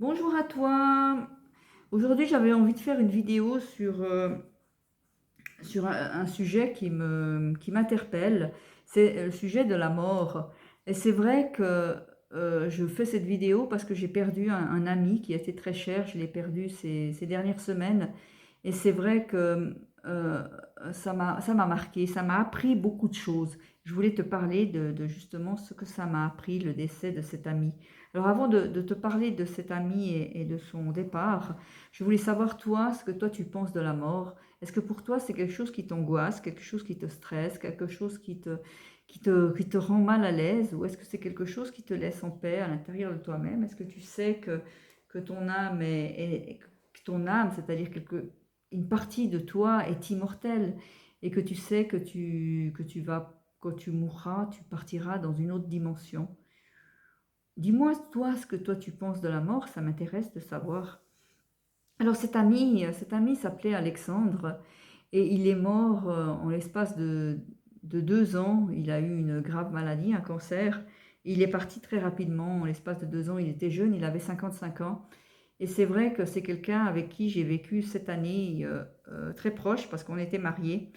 Bonjour à toi. Aujourd'hui, j'avais envie de faire une vidéo sur un sujet qui m'interpelle. C'est le sujet de la mort. Et c'est vrai que je fais cette vidéo parce que j'ai perdu un ami qui a été très cher. Je l'ai perdu ces dernières semaines. Et c'est vrai que euh, ça m'a marqué, ça m'a appris beaucoup de choses. Je voulais te parler de justement ce que ça m'a appris, le décès de cet ami. Alors avant de te parler de cet ami et de son départ, je voulais savoir toi, ce que toi tu penses de la mort. Est-ce que pour toi c'est quelque chose qui t'angoisse, quelque chose qui te stresse, quelque chose qui te rend mal à l'aise, ou est-ce que c'est quelque chose qui te laisse en paix à l'intérieur de toi-même? Est-ce que tu sais que ton âme que ton âme, c'est-à-dire une partie de toi est immortelle et que tu sais quand tu mourras, tu partiras dans une autre dimension. Dis-moi, toi, ce que toi tu penses de la mort, ça m'intéresse de savoir. Alors cet ami s'appelait Alexandre et il est mort en l'espace de 2 ans. Il a eu une grave maladie, un cancer. Il est parti très rapidement, en l'espace de 2 ans. Il était jeune, il avait 55 ans. Et c'est vrai que c'est quelqu'un avec qui j'ai vécu cette année très proche parce qu'on était mariés.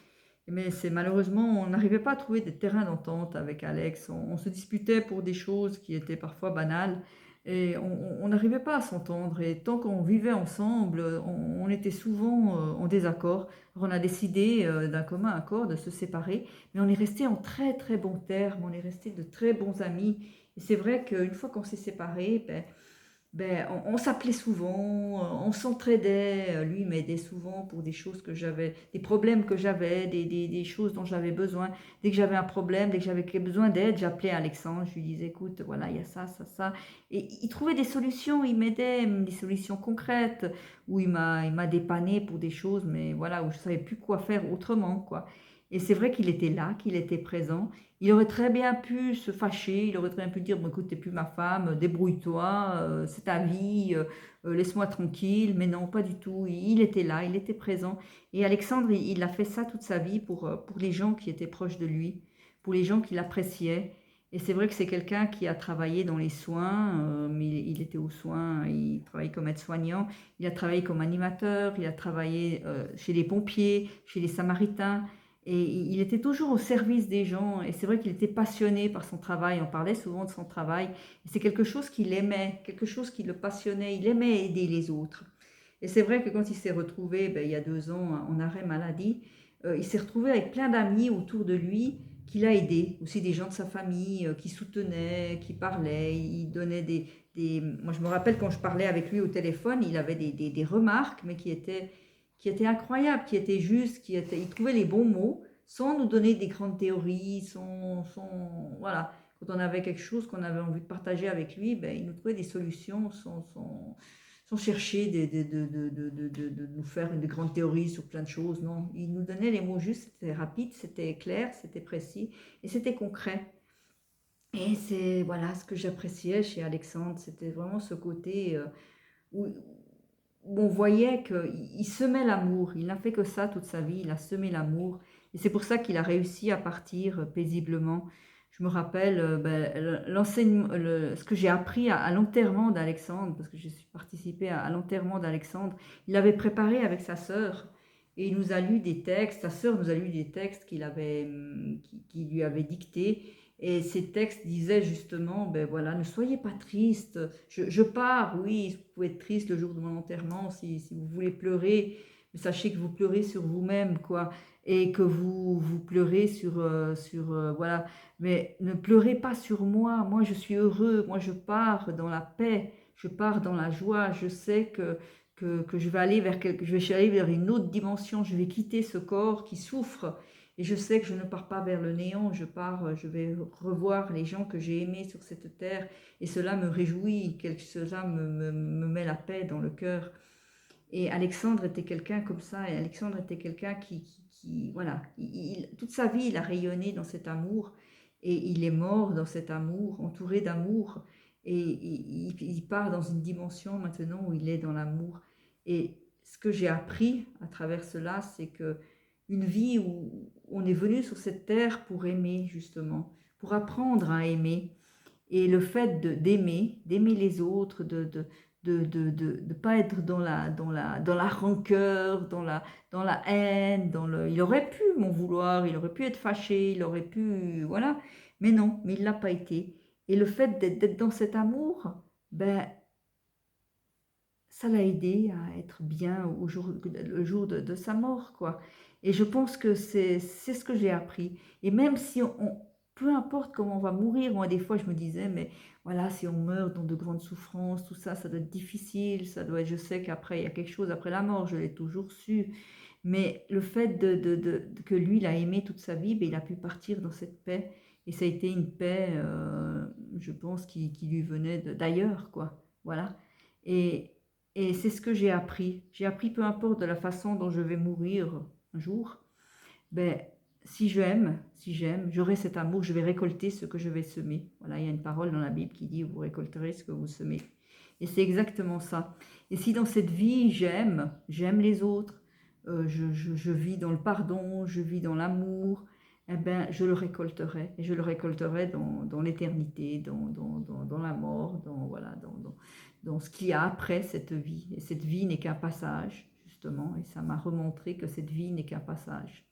Mais c'est malheureusement, on n'arrivait pas à trouver des terrains d'entente avec Alex. On se disputait pour des choses qui étaient parfois banales et on n'arrivait pas à s'entendre. Et tant qu'on vivait ensemble, on était souvent en désaccord. Alors on a décidé d'un commun accord de se séparer, mais on est resté en très très bons termes. On est resté de très bons amis. Et c'est vrai qu'une fois qu'on s'est séparés, on s'appelait souvent, on s'entraidait. Lui m'aidait souvent pour des choses que j'avais, des problèmes que j'avais, des choses dont j'avais besoin. Dès que j'avais un problème, dès que j'avais besoin d'aide, j'appelais Alexandre, je lui disais, écoute, voilà, il y a ça, ça, ça. Et il trouvait des solutions, il m'aidait, des solutions concrètes, où il m'a dépanné pour des choses, mais voilà, où je ne savais plus quoi faire autrement, quoi. Et c'est vrai qu'il était là, qu'il était présent. Il aurait très bien pu se fâcher, il aurait très bien pu dire, bon, écoute, t'es plus ma femme, débrouille-toi, c'est ta vie, laisse-moi tranquille. Mais non, pas du tout. Il était là, il était présent. Et Alexandre, il a fait ça toute sa vie pour les gens qui étaient proches de lui, pour les gens qui l'appréciaient. Et c'est vrai que c'est quelqu'un qui a travaillé dans les soins, mais il était aux soins, il travaillait comme aide-soignant, il a travaillé comme animateur, il a travaillé chez les pompiers, chez les Samaritains. Et il était toujours au service des gens. Et c'est vrai qu'il était passionné par son travail. On parlait souvent de son travail. Et c'est quelque chose qu'il aimait, quelque chose qui le passionnait. Il aimait aider les autres. Et c'est vrai que quand il s'est retrouvé, il y a 2 ans, en arrêt maladie, il s'est retrouvé avec plein d'amis autour de lui qu'il a aidé. Aussi des gens de sa famille qui soutenaient, qui parlaient. Il donnait Moi, je me rappelle quand je parlais avec lui au téléphone, il avait des remarques, mais qui était incroyable, qui était juste, il trouvait les bons mots sans nous donner des grandes théories, voilà. Quand on avait quelque chose qu'on avait envie de partager avec lui, il nous trouvait des solutions sans chercher de nous faire une grande théorie sur plein de choses. Non, il nous donnait les mots justes, c'était rapide, c'était clair, c'était précis et c'était concret. Et c'est voilà ce que j'appréciais chez Alexandre, c'était vraiment ce côté où, où on voyait qu'il semait l'amour. Il n'a fait que ça toute sa vie, il a semé l'amour. Et c'est pour ça qu'il a réussi à partir paisiblement. Je me rappelle ce que j'ai appris à l'enterrement d'Alexandre, parce que j'ai participé à l'enterrement d'Alexandre. Il avait préparé avec sa sœur et il nous a lu des textes. Sa sœur nous a lu des textes qui lui avait dictés. Et ces textes disaient justement, ben voilà, ne soyez pas triste. Je pars, oui, vous pouvez être triste le jour de mon enterrement si vous voulez pleurer, mais sachez que vous pleurez sur vous-même, quoi, et que vous pleurez voilà. Mais ne pleurez pas sur moi. Moi, je suis heureux. Moi, je pars dans la paix. Je pars dans la joie. Je sais que je vais je vais aller vers une autre dimension. Je vais quitter ce corps qui souffre. Et je sais que je ne pars pas vers le néant, je vais revoir les gens que j'ai aimés sur cette terre, et cela me réjouit, cela me met la paix dans le cœur. Et Alexandre était quelqu'un comme ça, et Alexandre était quelqu'un voilà, toute sa vie, il a rayonné dans cet amour, et il est mort dans cet amour, entouré d'amour, et il part dans une dimension maintenant où il est dans l'amour. Et ce que j'ai appris à travers cela, c'est que une vie où on est venu sur cette terre pour aimer, justement, pour apprendre à aimer. Et le fait d'aimer les autres, de pas être dans la rancœur, dans la haine, il aurait pu m'en vouloir, il aurait pu être fâché, il aurait pu, voilà, mais non, mais il l'a pas été. Et le fait d'être dans cet amour, ben, ça l'a aidé à être bien le jour de sa mort, quoi. Et je pense que c'est ce que j'ai appris. Et même si peu importe comment on va mourir, moi des fois je me disais, mais voilà, si on meurt dans de grandes souffrances, tout ça, ça doit être difficile, ça doit être, je sais qu'après il y a quelque chose après la mort, je l'ai toujours su. Mais le fait que lui, il a aimé toute sa vie, ben, il a pu partir dans cette paix. Et ça a été une paix, je pense, qui lui venait d'ailleurs, quoi. Voilà. Et, et c'est ce que j'ai appris. J'ai appris, peu importe de la façon dont je vais mourir un jour, ben, si j'aime, j'aurai cet amour, je vais récolter ce que je vais semer. Voilà, il y a une parole dans la Bible qui dit, vous récolterez ce que vous semez. Et c'est exactement ça. Et si dans cette vie, j'aime les autres, je vis dans le pardon, je vis dans l'amour, eh ben, je le récolterai. Et je le récolterai dans l'éternité, dans la mort, voilà, dans ce qu'il y a après cette vie. Et cette vie n'est qu'un passage, justement. Et ça m'a remontré que cette vie n'est qu'un passage.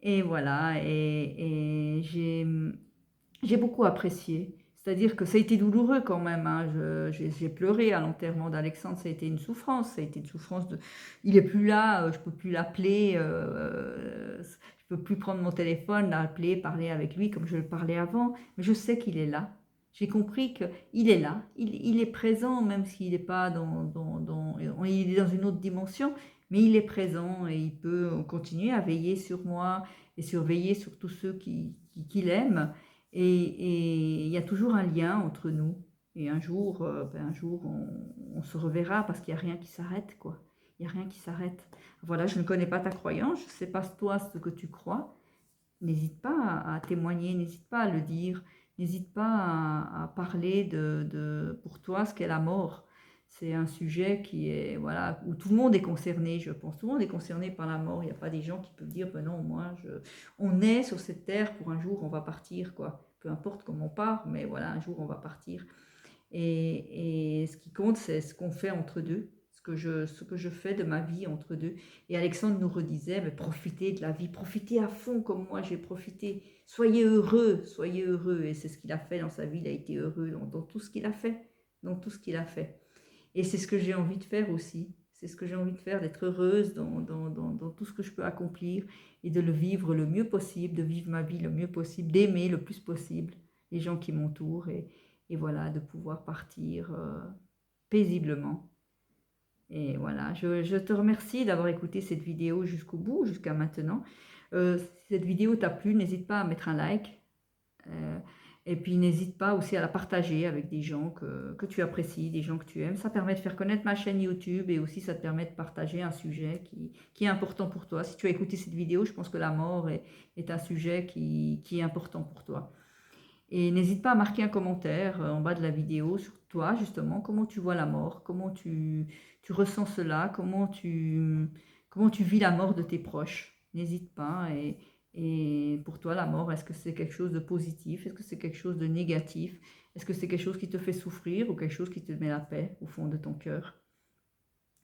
Et voilà, et j'ai beaucoup apprécié. C'est-à-dire que ça a été douloureux quand même, hein. J'ai pleuré à l'enterrement d'Alexandre, ça a été une souffrance. Ça a été une souffrance de... Il est plus là, je peux plus l'appeler, je peux plus prendre mon téléphone, l'appeler, parler avec lui comme je le parlais avant. Mais je sais qu'il est là. J'ai compris qu'il est là. Il est présent, même s'il n'est pas il est dans une autre dimension, mais il est présent et il peut continuer à veiller sur moi et surveiller sur tous ceux qui l'aiment. Et il y a toujours un lien entre nous. Et un jour on se reverra parce qu'il n'y a rien qui s'arrête, quoi. Il n'y a rien qui s'arrête. Voilà, je ne connais pas ta croyance, je ne sais pas toi ce que tu crois. N'hésite pas à témoigner, n'hésite pas à le dire, n'hésite pas à parler pour toi ce qu'est la mort. C'est un sujet qui est, voilà, où tout le monde est concerné, je pense. Tout le monde est concerné par la mort. Il n'y a pas des gens qui peuvent dire, ben non, on est sur cette terre pour un jour, on va partir, quoi. Peu importe comment on part, mais voilà, un jour, on va partir. Et ce qui compte, c'est ce qu'on fait entre deux, ce que je fais de ma vie entre deux. Et Alexandre nous redisait, mais profitez de la vie, profitez à fond comme moi j'ai profité. Soyez heureux, soyez heureux. Et c'est ce qu'il a fait dans sa vie, il a été heureux dans tout ce qu'il a fait, dans tout ce qu'il a fait. Et c'est ce que j'ai envie de faire aussi. C'est ce que j'ai envie de faire, d'être heureuse dans tout ce que je peux accomplir et de le vivre le mieux possible, de vivre ma vie le mieux possible, d'aimer le plus possible les gens qui m'entourent et voilà, de pouvoir partir paisiblement. Et voilà, je te remercie d'avoir écouté cette vidéo jusqu'au bout, jusqu'à maintenant. Si cette vidéo t'a plu, n'hésite pas à mettre un like. Euh, et puis n'hésite pas aussi à la partager avec des gens que tu apprécies, des gens que tu aimes. Ça permet de faire connaître ma chaîne YouTube et aussi ça te permet de partager un sujet qui est important pour toi. Si tu as écouté cette vidéo, je pense que la mort est un sujet qui est important pour toi. Et n'hésite pas à marquer un commentaire en bas de la vidéo sur toi, justement, comment tu vois la mort, comment tu ressens cela, comment tu vis la mort de tes proches. N'hésite pas. Et pour toi, la mort, est-ce que c'est quelque chose de positif? Est-ce que c'est quelque chose de négatif? Est-ce que c'est quelque chose qui te fait souffrir ou quelque chose qui te met la paix au fond de ton cœur?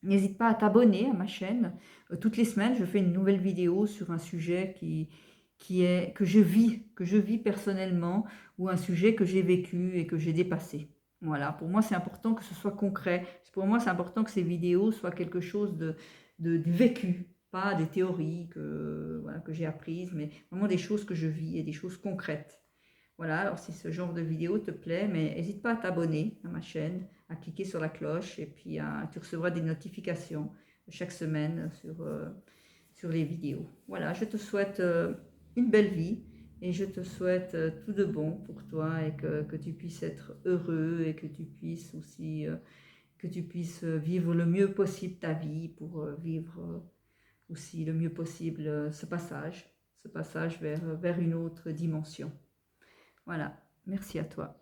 N'hésite pas à t'abonner à ma chaîne. Toutes les semaines, je fais une nouvelle vidéo sur un sujet que je vis personnellement, ou un sujet que j'ai vécu et que j'ai dépassé. Voilà, pour moi, c'est important que ce soit concret. Pour moi, c'est important que ces vidéos soient quelque chose du vécu, pas des théories voilà, que j'ai apprises, mais vraiment des choses que je vis et des choses concrètes. Voilà, alors si ce genre de vidéo te plaît, mais n'hésite pas à t'abonner à ma chaîne, à cliquer sur la cloche et puis tu recevras des notifications chaque semaine sur les vidéos. Voilà, je te souhaite une belle vie et je te souhaite tout de bon pour toi et que tu puisses être heureux et que tu puisses aussi vivre le mieux possible ta vie pour vivre aussi le mieux possible ce passage vers une autre dimension. Voilà, merci à toi.